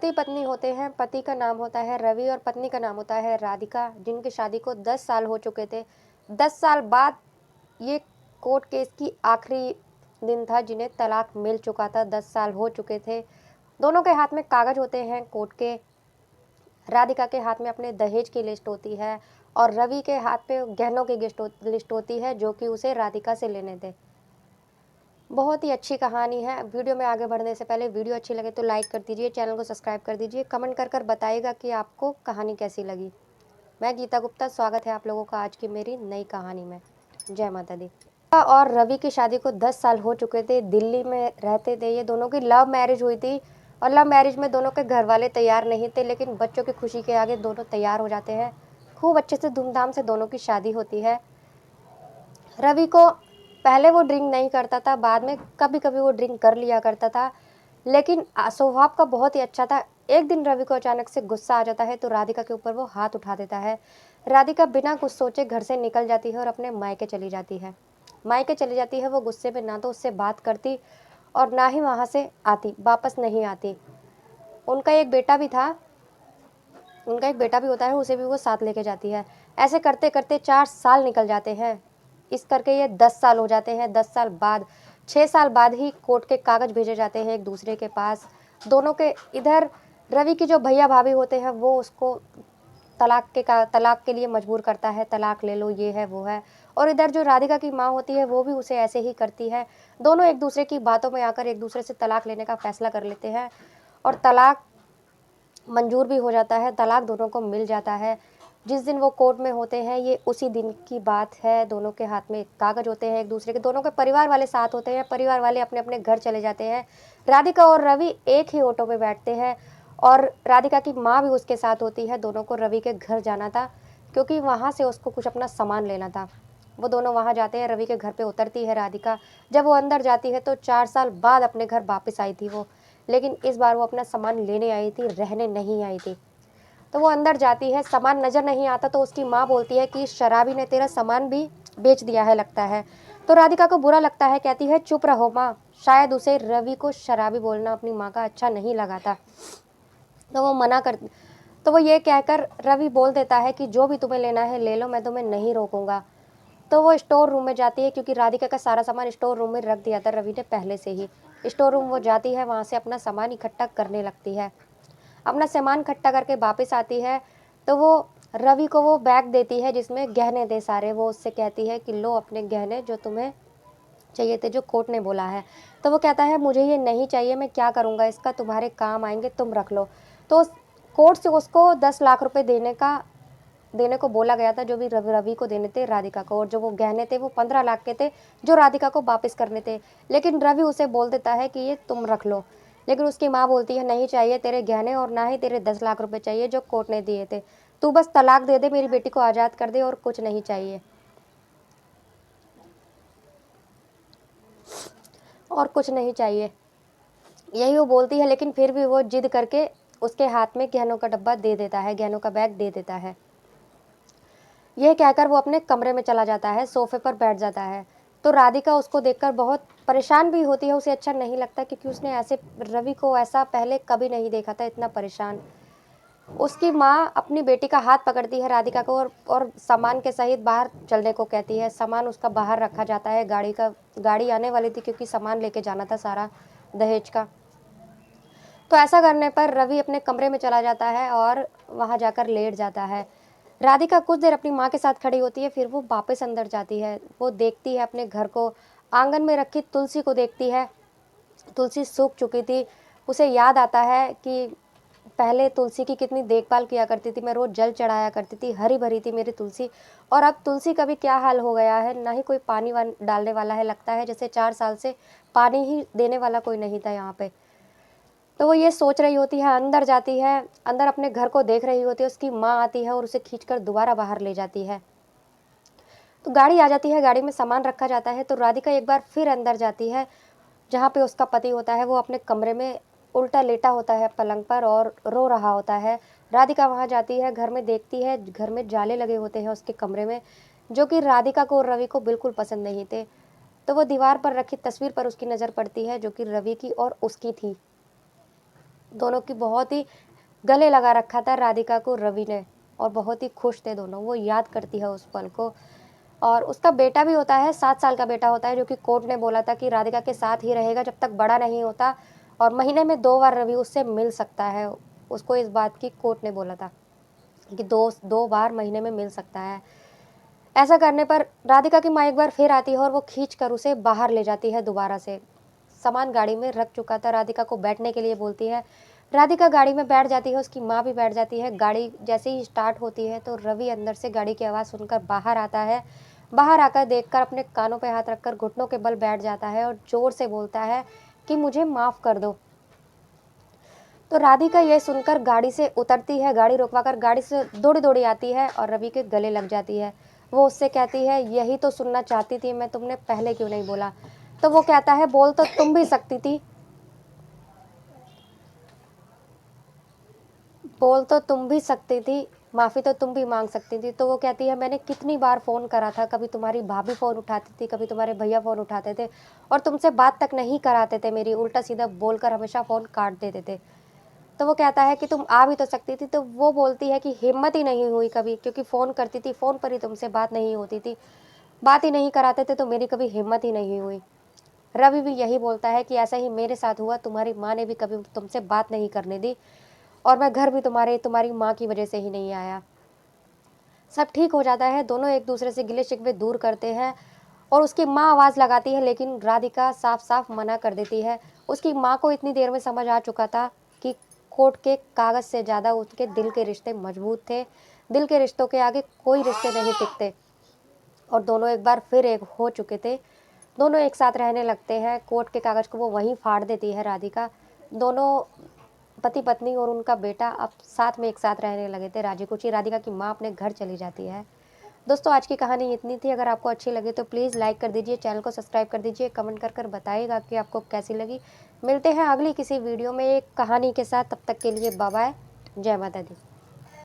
पति पत्नी होते हैं। पति का नाम होता है रवि और पत्नी का नाम होता है राधिका, जिनकी शादी को 10 साल हो चुके थे। 10 साल बाद ये कोर्ट केस की आखिरी दिन था जिन्हें तलाक मिल चुका था। 10 साल हो चुके थे। दोनों के हाथ में कागज होते हैं कोर्ट के। राधिका के हाथ में अपने दहेज की लिस्ट होती है और रवि के हाथ पे गहनों की लिस्ट होती है जो कि उसे राधिका से लेने थे। बहुत ही अच्छी कहानी है। वीडियो में आगे बढ़ने से पहले वीडियो अच्छी लगे तो लाइक कर दीजिए, चैनल को सब्सक्राइब कर दीजिए, कमेंट कर बताइएगा कि आपको कहानी कैसी लगी। मैं गीता गुप्ता, स्वागत है आप लोगों का आज की मेरी नई कहानी में। जय माता दी। और रवि की शादी को 10 साल हो चुके थे। दिल्ली में रहते थे। ये दोनों की लव मैरिज हुई थी और लव मैरिज में दोनों के घर वाले तैयार नहीं थे, लेकिन बच्चों की खुशी के आगे दोनों तैयार हो जाते हैं। खूब अच्छे से धूमधाम से दोनों की शादी होती है। रवि को पहले वो ड्रिंक नहीं करता था, बाद में कभी कभी वो ड्रिंक कर लिया करता था, लेकिन स्वभाव का बहुत ही अच्छा था। एक दिन रवि को अचानक से गुस्सा आ जाता है तो राधिका के ऊपर वो हाथ उठा देता है। राधिका बिना कुछ सोचे घर से निकल जाती है और अपने मायके चली जाती है। मायके चली जाती है। वो गुस्से में ना तो उससे बात करती और ना ही वहाँ से आती, वापस नहीं आती। उनका एक बेटा भी था, उनका एक बेटा भी होता है, उसे भी वो साथ लेके जाती है। ऐसे करते करते 4 साल निकल जाते हैं। इस करके ये 10 साल हो जाते हैं। 10 साल बाद 6 साल बाद ही कोर्ट के कागज भेजे जाते हैं एक दूसरे के पास। दोनों के इधर रवि की जो भैया भाभी होते हैं वो उसको तलाक के लिए मजबूर करता है, तलाक ले लो, ये है वो है। और इधर जो राधिका की माँ होती है वो भी उसे ऐसे ही करती है। दोनों एक दूसरे की बातों में आकर एक दूसरे से तलाक लेने का फैसला कर लेते हैं और तलाक मंजूर भी हो जाता है। तलाक दोनों को मिल जाता है। जिस दिन वो कोर्ट में होते हैं ये उसी दिन की बात है। दोनों के हाथ में कागज होते हैं एक दूसरे के। दोनों के परिवार वाले साथ होते हैं। परिवार वाले अपने अपने घर चले जाते हैं। राधिका और रवि एक ही ऑटो में बैठते हैं और राधिका की माँ भी उसके साथ होती है। दोनों को रवि के घर जाना था क्योंकि वहाँ से उसको कुछ अपना सामान लेना था। वो दोनों वहाँ जाते हैं। रवि के घर पे उतरती है राधिका। जब वो अंदर जाती है तो 4 साल बाद अपने घर वापस आई थी वो, लेकिन इस बार वो अपना सामान लेने आई थी, रहने नहीं आई थी। तो वो अंदर जाती है, सामान नज़र नहीं आता तो उसकी माँ बोलती है कि शराबी ने तेरा सामान भी बेच दिया है लगता है। तो राधिका को बुरा लगता है, कहती है चुप रहो माँ। शायद उसे रवि को शराबी बोलना अपनी माँ का अच्छा नहीं लगा था, तो वो मना कर तो वो ये कहकर रवि बोल देता है कि जो भी तुम्हें लेना है ले लो, मैं तुम्हें नहीं रोकूंगा। तो वो स्टोर रूम में जाती है क्योंकि राधिका का सारा सामान स्टोर रूम में रख दिया था रवि ने पहले से ही। स्टोर रूम वो जाती है, वहाँ से अपना सामान इकट्ठा करने लगती है। अपना सामान इकट्ठा करके वापस आती है तो वो रवि को वो बैग देती है जिसमें गहने थे सारे। वो उससे कहती है कि लो अपने गहने जो तुम्हें चाहिए थे, जो कोर्ट ने बोला है। तो वो कहता है मुझे ये नहीं चाहिए, मैं क्या करूँगा इसका, तुम्हारे काम आएंगे, तुम रख लो। तो कोर्ट से उसको 10 लाख रुपए देने को बोला गया था, जो भी रवि को देने थे राधिका को। और जो वो गहने थे वो 15 लाख के थे जो राधिका को वापस करने थे, लेकिन रवि उसे बोल देता है कि ये तुम रख लो। लेकिन उसकी माँ बोलती है नहीं चाहिए तेरे गहने और ना ही तेरे 10 लाख रुपए चाहिए जो कोर्ट ने दिए थे। तू बस तलाक दे दे, मेरी बेटी को आज़ाद कर दे और कुछ नहीं चाहिए, और कुछ नहीं चाहिए, यही वो बोलती है। लेकिन फिर भी वो जिद करके उसके हाथ में गहनों का डब्बा दे देता है, गहनों का बैग दे देता है। यह कहकर वो अपने कमरे में चला जाता है, सोफे पर बैठ जाता है। तो राधिका उसको देखकर बहुत परेशान भी होती है। उसे अच्छा नहीं लगता क्योंकि उसने ऐसे रवि को ऐसा पहले कभी नहीं देखा था, इतना परेशान। उसकी माँ अपनी बेटी का हाथ पकड़ती है राधिका को और सामान के सहित बाहर चलने को कहती है। सामान उसका बाहर रखा जाता है। गाड़ी आने वाली थी क्योंकि सामान लेके जाना था सारा दहेज का। तो ऐसा करने पर रवि अपने कमरे में चला जाता है और वहाँ जाकर लेट जाता है। राधिका कुछ देर अपनी माँ के साथ खड़ी होती है, फिर वो वापस अंदर जाती है। वो देखती है अपने घर को, आंगन में रखी तुलसी को देखती है। तुलसी सूख चुकी थी। उसे याद आता है कि पहले तुलसी की कितनी देखभाल किया करती थी, मैं रोज जल चढ़ाया करती थी, हरी भरी थी मेरी तुलसी। और अब तुलसी का भी क्या हाल हो गया है, ना ही कोई पानी डालने वाला है। लगता है जैसे 4 साल से पानी ही देने वाला कोई नहीं था यहाँ पे। तो वो ये सोच रही होती है, अंदर जाती है, अंदर अपने घर को देख रही होती है। उसकी माँ आती है और उसे खींचकर दोबारा बाहर ले जाती है। तो गाड़ी आ जाती है, गाड़ी में सामान रखा जाता है। तो राधिका एक बार फिर अंदर जाती है जहाँ पे उसका पति होता है। वो अपने कमरे में उल्टा लेटा होता है पलंग पर और रो रहा होता है। राधिका वहाँ जाती है, घर में देखती है, घर में जाले लगे होते हैं उसके कमरे में, जो कि राधिका को और रवि को बिल्कुल पसंद नहीं थे। तो वो दीवार पर रखी तस्वीर पर उसकी नज़र पड़ती है जो कि रवि की और उसकी थी। दोनों की बहुत ही गले लगा रखा था राधिका को रवि ने, और बहुत ही खुश थे दोनों। वो याद करती है उस पल को। और उसका बेटा भी होता है, 7 साल का बेटा होता है, जो कि कोर्ट ने बोला था कि राधिका के साथ ही रहेगा जब तक बड़ा नहीं होता, और महीने में 2 बार रवि उससे मिल सकता है। उसको इस बात की कोर्ट ने बोला था कि 2 बार महीने में मिल सकता है। ऐसा करने पर राधिका की माँ एक बार फिर आती है और वो खींचकर उसे बाहर ले जाती है दोबारा से। सामान गाड़ी में रख चुका था, राधिका को बैठने के लिए बोलती है। राधिका गाड़ी में बैठ जाती है, उसकी माँ भी बैठ जाती है। गाड़ी जैसे ही स्टार्ट होती है तो रवि अंदर से गाड़ी की आवाज़ सुनकर बाहर आता है। बाहर आकर देखकर अपने कानों पे हाथ रखकर घुटनों के बल बैठ जाता है और ज़ोर से बोलता है कि मुझे माफ़ कर दो। तो राधिका ये सुनकर गाड़ी से उतरती है, गाड़ी रुकवाकर गाड़ी से दौड़ी-दौड़ी आती है और रवि के गले लग जाती है। वो उससे कहती है, यही तो सुनना चाहती थी मैं, तुमने पहले क्यों नहीं बोला? तो वो कहता है, बोल तो तुम भी सकती थी, बोल तो तुम भी सकती थी, माफ़ी तो तुम भी माँग सकती थी। तो वो कहती है, मैंने कितनी बार फ़ोन करा था, कभी तुम्हारी भाभी फ़ोन उठाती थी, कभी तुम्हारे भैया फ़ोन उठाते थे और तुमसे बात तक नहीं कराते थे मेरी, उल्टा-सीधा बोलकर हमेशा फ़ोन काट देते थे। तो वो कहता है कि तुम आ भी तो सकती थी। तो वो बोलती है कि हिम्मत ही नहीं हुई कभी, क्योंकि फ़ोन करती थी, फ़ोन पर ही तुमसे बात नहीं होती थी, बात ही नहीं कराते थे तो मेरी कभी हिम्मत ही नहीं हुई। रवि भी यही बोलता है कि ऐसा ही मेरे साथ हुआ, तुम्हारी माँ ने भी कभी तुमसे बात नहीं करने दी और मैं घर भी तुम्हारी माँ की वजह से ही नहीं आया। सब ठीक हो जाता है, दोनों एक दूसरे से गिले शिकवे दूर करते हैं और उसकी माँ आवाज़ लगाती है, लेकिन राधिका साफ-साफ मना कर देती है। उसकी माँ को इतनी देर में समझ आ चुका था कि कोर्ट के कागज़ से ज़्यादा उसके दिल के रिश्ते मजबूत थे। दिल के रिश्तों के आगे कोई रिश्ते नहीं टिकते, और दोनों एक बार फिर एक हो चुके थे। दोनों एक साथ रहने लगते हैं। कोर्ट के कागज़ को वो वहीं फाड़ देती है राधिका। दोनों पति-पत्नी और उनका बेटा अब साथ में एक साथ रहने लगे थे राजी-खुशी। राधिका की माँ अपने घर चली जाती है। दोस्तों, आज की कहानी इतनी थी। अगर आपको अच्छी लगी तो प्लीज़ लाइक कर दीजिए, चैनल को सब्सक्राइब कर दीजिए, कमेंट कर बताइएगा कि आपको कैसी लगी। मिलते हैं अगली किसी वीडियो में एक कहानी के साथ, तब तक के लिए बाय बाय। जय माता दी।